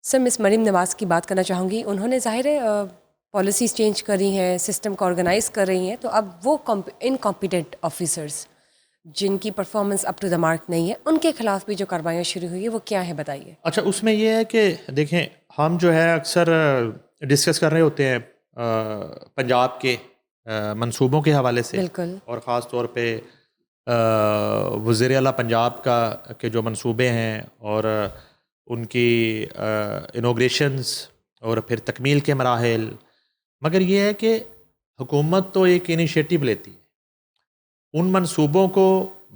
سر مس مریم نواز کی بات کرنا چاہوں گی. انہوں نے ظاہر ہے پالیسیز چینج کری ہیں, سسٹم کو آرگنائز کر رہی ہیں, تو اب وہ انکمپیٹنٹ آفیسرز جن کی performance up to the mark نہیں ہے, ان کے خلاف بھی جو کارروائیاں شروع ہوئی ہے وہ کیا ہے بتائیے. اچھا, اس میں یہ ہے کہ دیکھیں, ہم جو ہے اکثر ڈسکس کر رہے ہوتے ہیں پنجاب کے منصوبوں کے حوالے سے, بالکل, اور خاص طور پہ وزیر اعلیٰ پنجاب کے جو منصوبے ہیں اور ان کی انوگریشنز اور پھر تکمیل کے مراحل. مگر یہ ہے کہ حکومت تو ایک انیشیٹو لیتی ہے, ان منصوبوں کو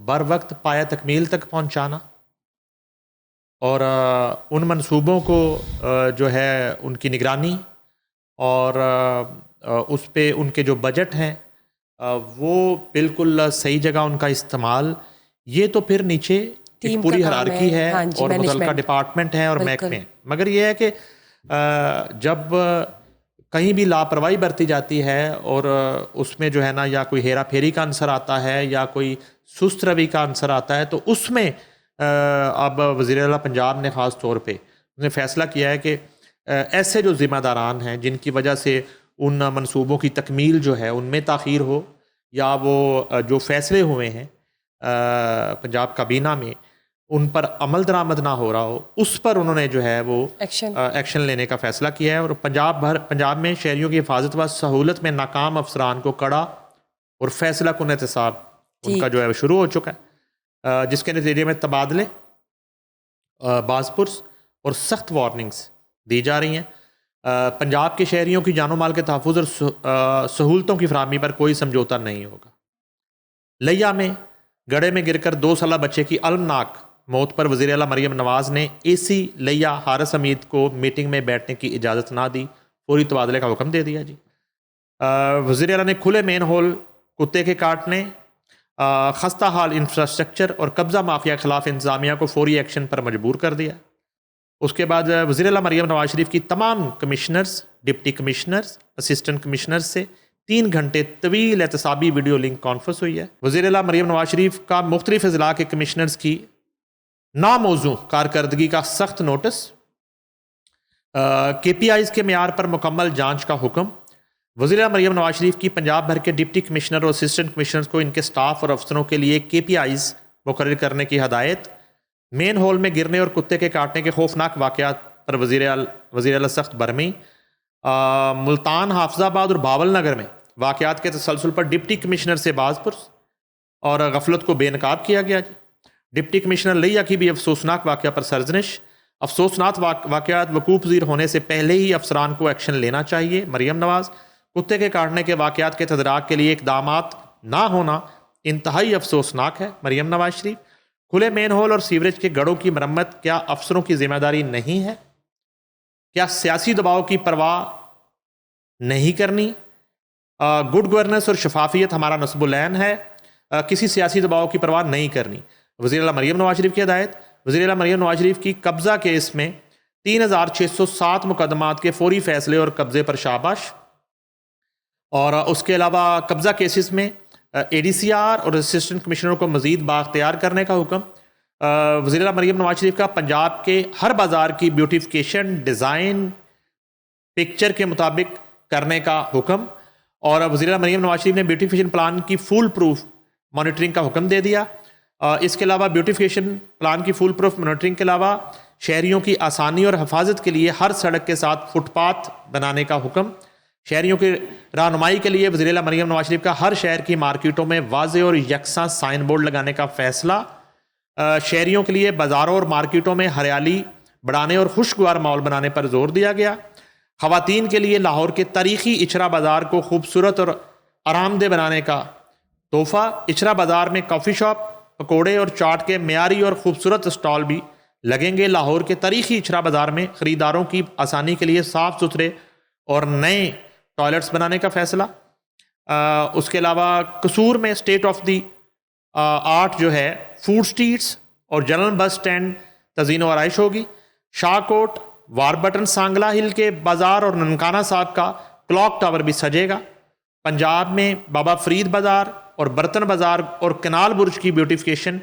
بر وقت پایہ تکمیل تک پہنچانا اور ان منصوبوں کو جو ہے ان کی نگرانی اور اس پہ ان کے جو بجٹ ہیں وہ بالکل صحیح جگہ ان کا استعمال, یہ تو پھر نیچے ایک پوری ہرارکی ہے اور متعلقہ ڈپارٹمنٹ ہے اور محکمے ہیں. مگر یہ ہے کہ جب کہیں بھی لاپرواہی برتی جاتی ہے اور اس میں جو ہے نا یا کوئی ہیرا پھیری کا عنصر آتا ہے یا کوئی سست روی کا عنصر آتا ہے, تو اس میں اب وزیر اعلیٰ پنجاب نے خاص طور پہ نے فیصلہ کیا ہے کہ ایسے جو ذمہ داران ہیں جن کی وجہ سے ان منصوبوں کی تکمیل جو ہے ان میں تاخیر ہو, یا وہ جو فیصلے ہوئے ہیں پنجاب کابینہ میں ان پر عمل درآمد نہ ہو رہا ہو, اس پر انہوں نے جو ہے وہ ایکشن لینے کا فیصلہ کیا ہے. اور پنجاب میں شہریوں کی حفاظت و سہولت میں ناکام افسران کو کڑا اور فیصلہ کن احتساب ان کا جو ہے شروع ہو چکا ہے, جس کے نتیجے میں تبادلے, باز پرس اور سخت وارننگز دی جا رہی ہیں. پنجاب کے شہریوں کی جان و مال کے تحفظ اور سہولتوں کی فراہمی پر کوئی سمجھوتا نہیں ہوگا. لیا میں گڑھے میں گر کر 2 سالہ بچے کی المناک موت پر وزیر اعلیٰ مریم نواز نے اے سی لیا حارث حمید کو میٹنگ میں بیٹھنے کی اجازت نہ دی, فوری تبادلے کا حکم دے دیا. جی, وزیر اعلیٰ نے کھلے مین ہول, کتے کے کاٹنے, خستہ حال انفراسٹرکچر اور قبضہ مافیا کے خلاف انتظامیہ کو فوری ایکشن پر مجبور کر دیا. اس کے بعد وزیر اعلیٰ مریم نواز شریف کی تمام commissioners, deputy commissioners, assistant commissioners سے 3 گھنٹے طویل احتسابی ویڈیو لنک کانفرنس ہوئی ہے. وزیر اعلیٰ مریم نواز شریف کا مختلف اضلاع کے کمشنرز کی ناموزوں کارکردگی کا سخت نوٹس, کے پی آئیز کے معیار پر مکمل جانچ کا حکم. وزیر اعلیٰ مریم نواز شریف کی پنجاب بھر کے ڈپٹی کمشنر اور اسسٹنٹ کمشنرز کو ان کے سٹاف اور افسروں کے لیے کے پی آئیز مقرر کرنے کی ہدایت. مین ہول میں گرنے اور کتے کے کاٹنے کے خوفناک واقعات پر وزیر اعلیٰ سخت برہمی. ملتان, حافظ آباد اور بھاول نگر میں واقعات کے تسلسل پر ڈپٹی کمشنر سے باز پرس اور غفلت کو بے نقاب کیا گیا. ڈپٹی کمشنر لیا کی بھی افسوسناک واقعہ پر سرزنش. افسوسناک واقعات وقوع پذیر ہونے سے پہلے ہی افسران کو ایکشن لینا چاہیے. مریم نواز, کتے کے کاٹنے کے واقعات کے تدارک کے لیے اقدامات نہ ہونا انتہائی افسوسناک ہے. مریم نواز شریف, کھلے مین ہول اور سیوریج کے گڑھوں کی مرمت کیا افسروں کی ذمہ داری نہیں ہے؟ کیا سیاسی دباؤ کی پرواہ نہیں کرنی؟ گڈ گورننس اور شفافیت ہمارا نصب العین ہے, کسی سیاسی دباؤ کی پرواہ نہیں کرنی. وزیر اعلیٰ مریم نواز شریف کی ہدایت. وزیر اعلیٰ مریم نواز شریف کی قبضہ کیس میں 3607 مقدمات کے فوری فیصلے اور قبضے پر شاباش. اور اس کے علاوہ قبضہ کیسز میں اے ڈی سی آر اور اسسٹنٹ کمشنر کو مزید بااختیار کرنے کا حکم. وزیر اعلیٰ مریم نواز شریف کا پنجاب کے ہر بازار کی بیوٹیفیکیشن ڈیزائن پکچر کے مطابق کرنے کا حکم. اور وزیر اعلیٰ مریم نواز شریف نے بیوٹیفیکیشن پلان کی فول پروف مانیٹرنگ کا حکم دے دیا. اس کے علاوہ بیوٹیفیکیشن پلان کی فول پروف مانیٹرنگ کے علاوہ شہریوں کی آسانی اور حفاظت کے لیے ہر سڑک کے ساتھ فٹ پاتھ بنانے کا حکم. شہریوں کی رہنمائی کے لیے وزیر اعلیٰ مریم نواز شریف کا ہر شہر کی مارکیٹوں میں واضح اور یکساں سائن بورڈ لگانے کا فیصلہ. شہریوں کے لیے بازاروں اور مارکیٹوں میں ہریالی بڑھانے اور خوشگوار ماحول بنانے پر زور دیا گیا. خواتین کے لیے لاہور کے تاریخی اچھرا بازار کو خوبصورت اور آرام دہ بنانے کا تحفہ. اچھرا بازار میں کافی شاپ, پکوڑے اور چاٹ کے معیاری اور خوبصورت اسٹال بھی لگیں گے. لاہور کے تاریخی اچھرا بازار میں خریداروں کی آسانی کے لیے صاف ستھرے اور نئے ٹوائلٹس بنانے کا فیصلہ. اس کے علاوہ قصور میں اسٹیٹ آف دی آرٹ جو ہے فوڈ سٹریٹس اور جنرل بس سٹینڈ تزئین و آرائش ہوگی. شاہ کوٹ, واربٹن, سانگلا ہل کے بازار اور ننکانہ صاحب کا کلاک ٹاور بھی سجے گا. پنجاب میں بابا فرید بازار اور برتن بازار اور کنال برج کی بیوٹیفیکیشن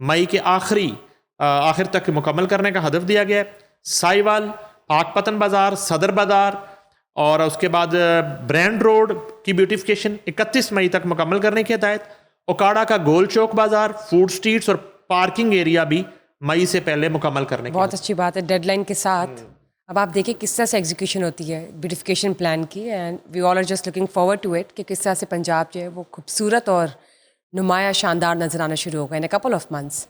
مئی کے آخر تک مکمل کرنے کا ہدف دیا گیا ہے. سائیوال, پاک پتن بازار, صدر بازار اور اس کے بعد برینڈ روڈ کی بیوٹیفکیشن 31 مئی تک مکمل کرنے کی ہدایت. اوکاڑا کا گول چوک بازار, فوڈ سٹریٹس اور پارکنگ ایریا بھی مئی سے پہلے مکمل کرنے کی. بہت اچھی بات ہے, ڈیڈ لائن کے ساتھ. اب آپ دیکھیں کس طرح سے ایگزیکیوشن ہوتی ہے بیوٹیفکیشن پلان کی, and we all are just looking forward to it کہ کس طرح سے پنجاب جو ہے وہ خوبصورت اور نمایاں شاندار نظر آنا شروع ہوگا ان اے کپل آف منتھس.